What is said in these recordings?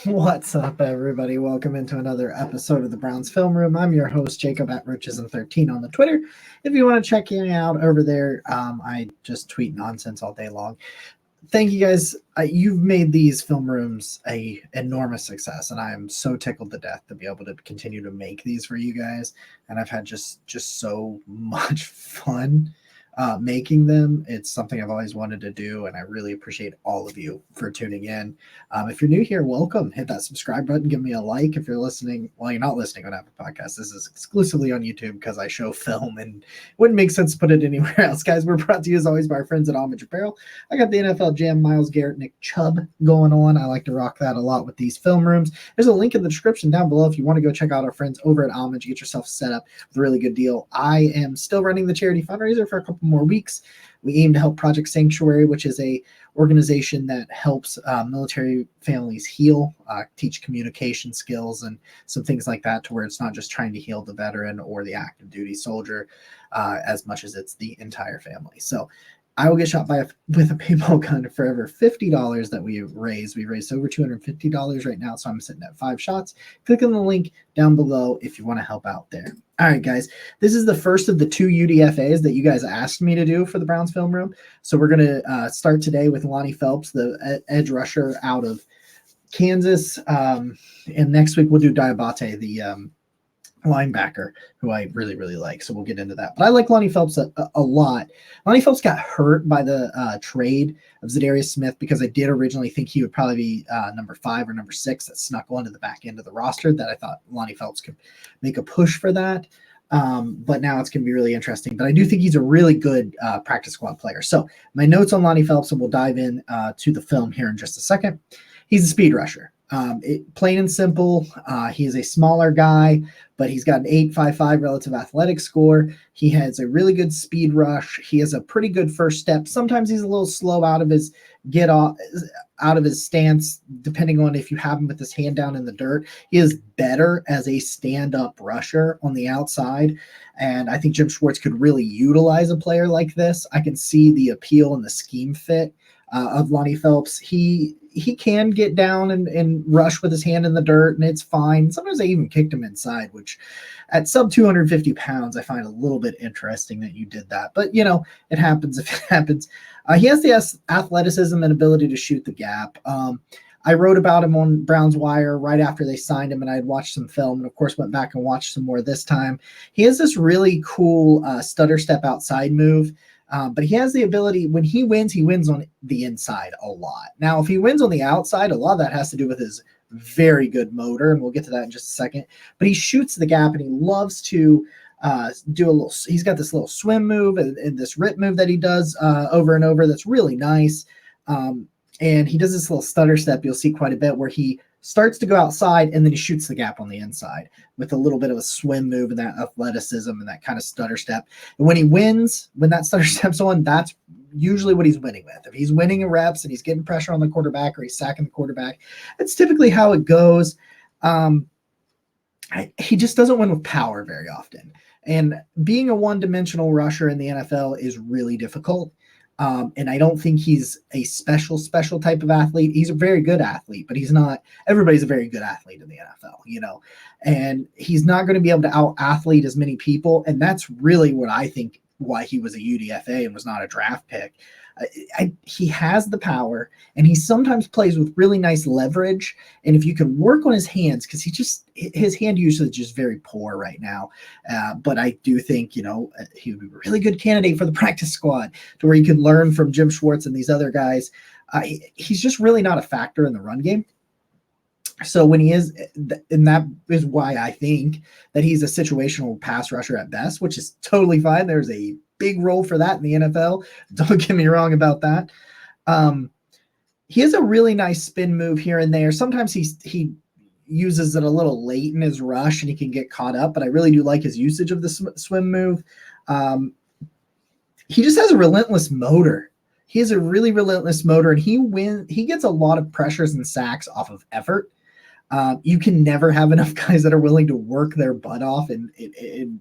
What's up, everybody? Welcome into another episode of the Browns Film Room. I'm your host, Jacob at Riches13 on the Twitter. If you want to check me out over there, I just tweet nonsense all day long. Thank you guys. You've made these film rooms a enormous success, and I am so tickled to death to be able to continue to make these for you guys. And I've had just so much fun making them. It's something I've always wanted to do, and I really appreciate all of you for tuning in. If you're new here, welcome. Hit that subscribe button. Give me a like. If you're listening, well, you're not listening on Apple Podcasts. This is exclusively on YouTube because I show film, and it wouldn't make sense to put it anywhere else. Guys, we're brought to you as always by our friends at Homage Apparel. I got the NFL Jam, Myles Garrett, Nick Chubb going on. I like to rock that a lot with these film rooms. There's a link in the description down below if you want to go check out our friends over at Homage. Get yourself set up with a really good deal. I am still running the charity fundraiser for a couple more weeks. We aim to help Project Sanctuary, which is a organization that helps military families heal, teach communication skills and some things like that, to where it's not just trying to heal the veteran or the active duty soldier as much as it's the entire family. So I will get shot with a paintball gun for every $50 that we raise. We raised over $250 right now, so I'm sitting at 5 shots. Click on the link down below if you want to help out there. All right, guys, this is the first of the 2 UDFAs that you guys asked me to do for the Browns Film Room. So we're going to start today with Lonnie Phelps, the edge rusher out of Kansas. And next week we'll do Diabate, the linebacker, who I really like. So we'll get into that. But I like Lonnie Phelps a lot. Lonnie Phelps got hurt by the trade of Zadarius Smith, because I did originally think he would probably be number 5 or number 6 that snuck onto the back end of the roster, that I thought Lonnie Phelps could make a push for that. But now it's going to be really interesting. But I do think he's a really good practice squad player. So my notes on Lonnie Phelps, and we'll dive in to the film here in just a second. He's a speed rusher. Plain and simple, he is a smaller guy, but he's got an 8.55 relative athletic score. He has a really good speed rush. He has a pretty good first step. Sometimes he's a little slow out of his stance, depending on if you have him with his hand down in the dirt. He is better as a stand-up rusher on the outside, and I think Jim Schwartz could really utilize a player like this. I can see the appeal and the scheme fit of Lonnie Phelps. He can get down and rush with his hand in the dirt, and it's fine. Sometimes I even kicked him inside, which at sub 250 pounds, I find a little bit interesting that you did that. But, you know, it happens if it happens. He has the athleticism and ability to shoot the gap. I wrote about him on Browns Wire right after they signed him, and I had watched some film and, of course, went back and watched some more this time. He has this really cool stutter step outside move. But he has the ability, when he wins on the inside a lot. Now, if he wins on the outside, a lot of that has to do with his very good motor, and we'll get to that in just a second. But he shoots the gap, and he loves to do a little – he's got this little swim move and this rip move that he does over and over that's really nice. And he does this little stutter step you'll see quite a bit, where he starts to go outside and then he shoots the gap on the inside with a little bit of a swim move and that athleticism and that kind of stutter step. And when he wins, when that stutter step's on, that's usually what he's winning with. If he's winning in reps and he's getting pressure on the quarterback or he's sacking the quarterback, that's typically how it goes. He just doesn't win with power very often. And being a one-dimensional rusher in the NFL is really difficult. And I don't think he's a special type of athlete. He's a very good athlete, but he's not – everybody's a very good athlete in the NFL, you know. And he's not going to be able to out-athlete as many people, and that's really what I think why he was a UDFA and was not a draft pick. He has the power, and he sometimes plays with really nice leverage. And if you can work on his hands, because his hand usage is very poor right now. But I do think, you know, he would be a really good candidate for the practice squad, to where you can learn from Jim Schwartz and these other guys. He's just really not a factor in the run game. So when he is, and that is why I think that he's a situational pass rusher at best, which is totally fine. There's a big role for that in the NFL. Don't get me wrong about that. He has a really nice spin move here and there. Sometimes he uses it a little late in his rush and he can get caught up, but I really do like his usage of the swim move. He just has a relentless motor. He has a really relentless motor, and he gets a lot of pressures and sacks off of effort. You can never have enough guys that are willing to work their butt off and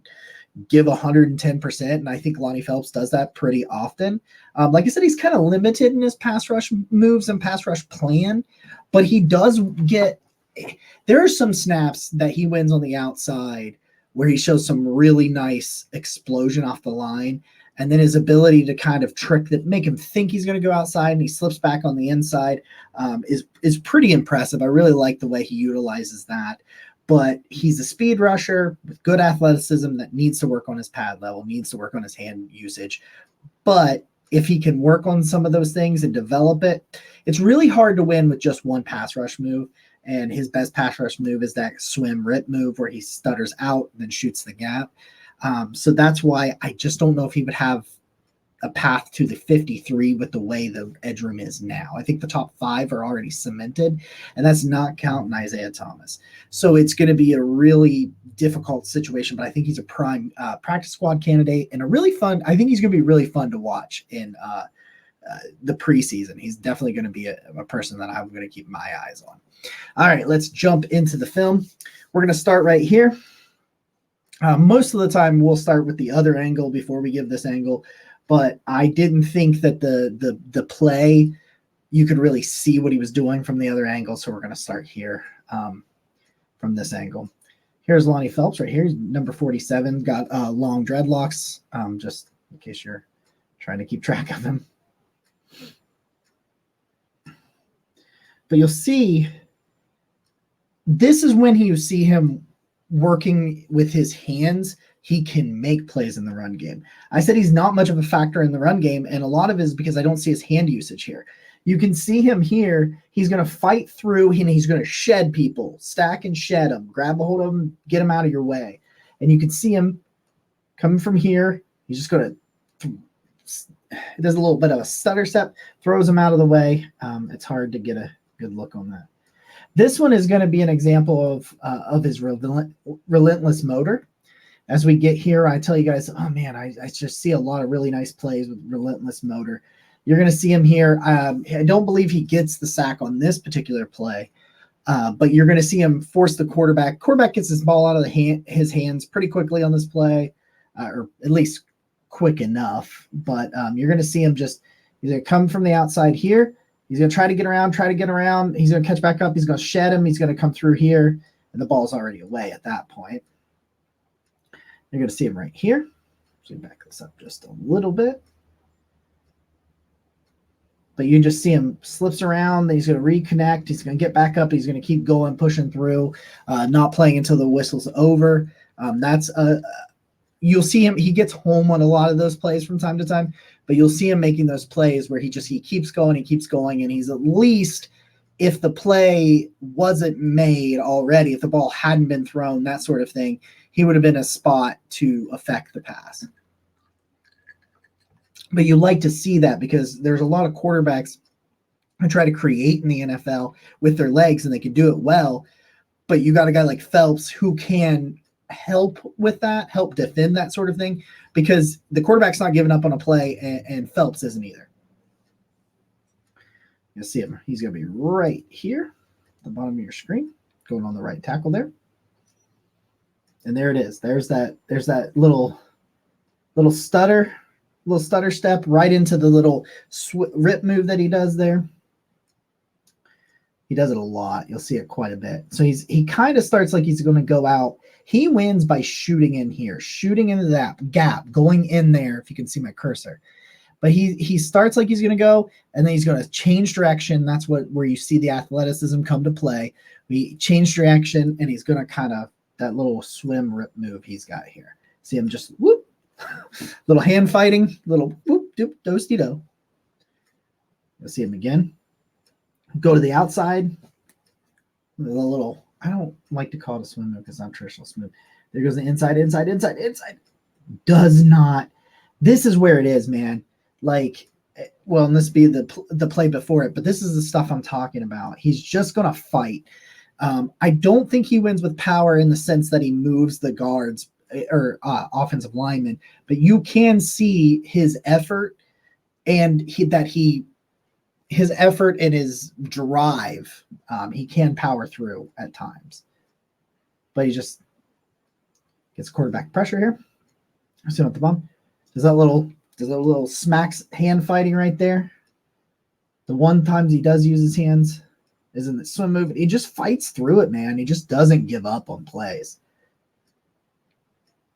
give 110%. And I think Lonnie Phelps does that pretty often. Like I said, he's kind of limited in his pass rush moves and pass rush plan, but he does get there are some snaps that he wins on the outside where he shows some really nice explosion off the line. And then his ability to kind of trick that, make him think he's going to go outside and he slips back on the inside is pretty impressive. I really like the way he utilizes that. But he's a speed rusher with good athleticism that needs to work on his pad level, needs to work on his hand usage. But if he can work on some of those things and develop it, it's really hard to win with just one pass rush move. And his best pass rush move is that swim rip move where he stutters out and then shoots the gap. So that's why I just don't know if he would have a path to the 53 with the way the edge room is now. I think the top 5 are already cemented, and that's not counting Isaiah Thomas. So it's going to be a really difficult situation, but I think he's a prime practice squad candidate and I think he's going to be really fun to watch in the preseason. He's definitely going to be a person that I'm going to keep my eyes on. All right, let's jump into the film. We're going to start right here. Most of the time we'll start with the other angle before we give this angle, but I didn't think that the play, you could really see what he was doing from the other angle. So we're going to start here from this angle. Here's Lonnie Phelps right here. He's number 47, got long dreadlocks, just in case you're trying to keep track of him. But you'll see, this is when you see him working with his hands. He can make plays in the run game. I said he's not much of a factor in the run game, and a lot of it is because I don't see his hand usage here. You can see him here. He's going to fight through, and he's going to shed people, stack and shed them, grab a hold of them, get them out of your way. And you can see him coming from here. He's just going to, he does a little bit of a stutter step, throws him out of the way. It's hard to get a good look on that. This one is going to be an example of his relentless motor. As we get here, I tell you guys, oh man, I just see a lot of really nice plays with relentless motor. You're going to see him here. I don't believe he gets the sack on this particular play, but you're going to see him force the quarterback. Quarterback gets his ball out of his hands pretty quickly on this play, or at least quick enough. But you're going to see him he's going to come from the outside here. He's going to try to get around. He's going to catch back up. He's going to shed him. He's going to come through here, and the ball's already away at that point. You're going to see him right here. Let me back this up just a little bit. But you just see him slips around. Then he's going to reconnect. He's going to get back up. He's going to keep going, pushing through, not playing until the whistle's over. You'll see him. He gets home on a lot of those plays from time to time, but you'll see him making those plays where he keeps going, and he's at least, if the play wasn't made already, if the ball hadn't been thrown, that sort of thing, he would have been a spot to affect the pass. But you like to see that because there's a lot of quarterbacks who try to create in the NFL with their legs, and they can do it well. But you got a guy like Phelps who can help with that, help defend that sort of thing, because the quarterback's not giving up on a play, and Phelps isn't either. You'll see him. He's going to be right here at the bottom of your screen, going on the right tackle there. And there it is. There's that little stutter step right into the little rip move that he does there. He does it a lot. You'll see it quite a bit. So he kind of starts like he's going to go out. He wins by shooting in here, shooting into that gap, going in there, if you can see my cursor. But he starts like he's going to go, and then he's going to change direction. That's where you see the athleticism come to play. We change direction, and he's going to kind of, that little swim rip move he's got here. See him just whoop, little hand fighting, little whoop, doop, do-sti-do. You'll see him again. Go to the outside. The little, I don't like to call it a swim move because it's not traditional swim. There goes the inside. Does not. This is where it is, man. Like, well, and this be the play before it, but this is the stuff I'm talking about. He's just going to fight. I don't think he wins with power in the sense that he moves the guards or offensive linemen, but you can see his effort and his effort and his drive. He can power through at times, but he just gets quarterback pressure here. See at the bottom. Does that little smacks hand fighting right there. The one times he does use his hands. is in the swim move. He just fights through it, man. He just doesn't give up on plays.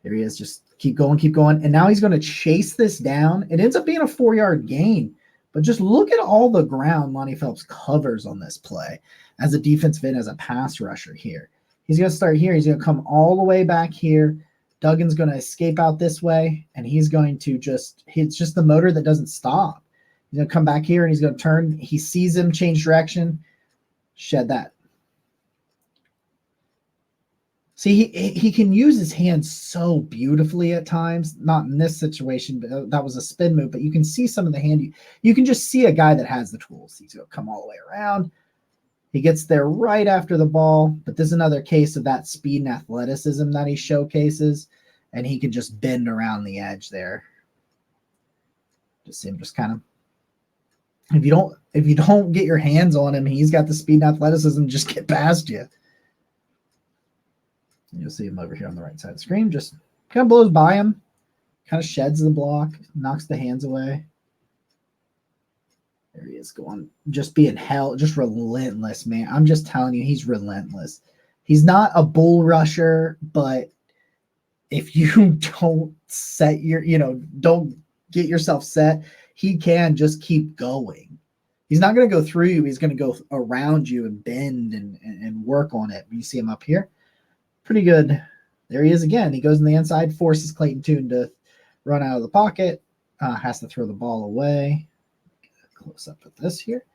Here he is, just keep going, keep going. And now he's going to chase this down. It ends up being a 4-yard gain. But just look at all the ground Lonnie Phelps covers on this play as a defensive end, as a pass rusher here. He's going to start here. He's going to come all the way back here. Duggan's going to escape out this way, and he's going to it's just the motor that doesn't stop. He's going to come back here, and he's going to turn. He sees him change direction. Shed that. See, he can use his hands so beautifully at times. Not in this situation, but that was a spin move. But you can see some of the hand. You can just see a guy that has the tools. He's going to come all the way around. He gets there right after the ball. But this is another case of that speed and athleticism that he showcases. And he can just bend around the edge there. Just see him just kind of. If you don't get your hands on him, he's got the speed and athleticism. Just get past you. You'll see him over here on the right side of the screen. Just kind of blows by him, kind of sheds the block, knocks the hands away. There he is going, just being hell, just relentless, man. I'm just telling you, he's relentless. He's not a bull rusher, but if you don't set don't get yourself set, he can just keep going. He's not going to go through you. He's going to go around you and bend and work on it. You see him up here. Pretty good. There he is again. He goes in the inside, forces Clayton Tune to run out of the pocket. Has to throw the ball away. Close up with this here.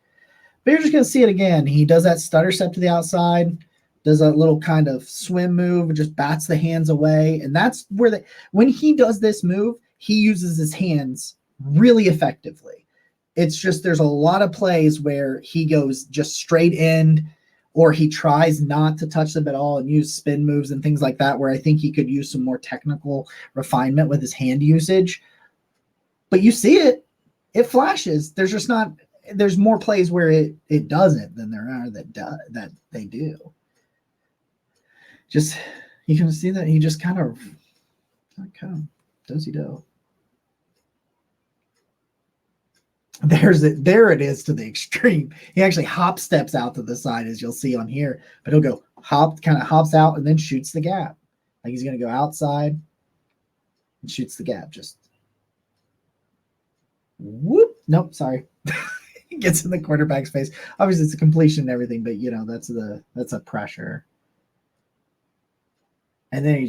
But you're just going to see it again. He does that stutter step to the outside, does a little kind of swim move, just bats the hands away. And that's where when he does this move, he uses his hands really effectively. It's just there's a lot of plays where he goes just straight in, or he tries not to touch them at all and use spin moves and things like that, where I think he could use some more technical refinement with his hand usage. But you see it. It flashes. There's more plays where it doesn't than there are that they do. Just, you can see that he just kind of does-he-do. There it is to the extreme. He actually hop steps out to the side, as you'll see on here, but he'll go hops out and then shoots the gap. Like he's going to go outside and shoots the gap. Just whoop. Nope. Sorry. He gets in the quarterback's face. Obviously it's a completion and everything, but that's a pressure. And then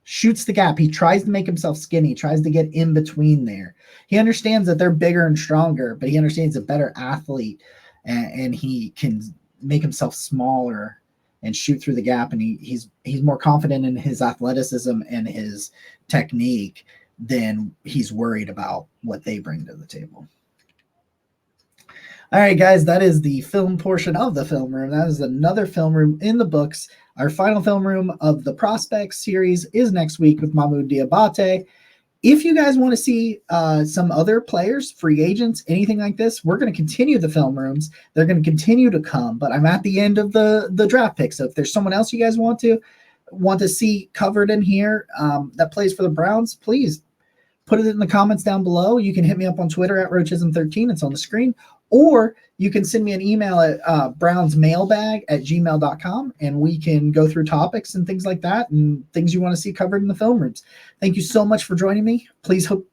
shoots the gap. He tries to make himself skinny, tries to get in between there. He understands that they're bigger and stronger, but he understands a better athlete, and he can make himself smaller and shoot through the gap. And he's more confident in his athleticism and his technique than he's worried about what they bring to the table. All right, guys, that is the film portion of the film room. That is another film room in the books. Our final film room of the Prospects series is next week with Mahmoud Diabate. If you guys want to see some other players, free agents, anything like this, we're going to continue the film rooms. They're going to continue to come, but I'm at the end of the draft pick. So if there's someone else you guys want to see covered in here that plays for the Browns, please put it in the comments down below. You can hit me up on Twitter at Roachism13. It's on the screen. Or you can send me an email at brownsmailbag@gmail.com, and we can go through topics and things like that and things you want to see covered in the film rooms. Thank you so much for joining me.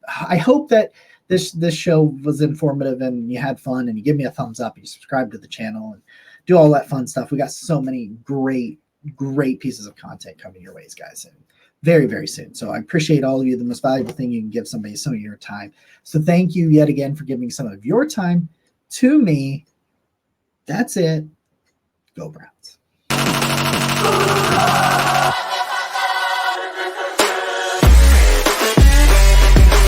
I hope that this show was informative and you had fun, and you give me a thumbs up, you subscribe to the channel, and do all that fun stuff. We got so many great pieces of content coming your ways, guys, and very, very soon. So I appreciate all of you. The most valuable thing you can give somebody is some of your time. So thank you yet again for giving some of your time to me. That's it. Go Browns.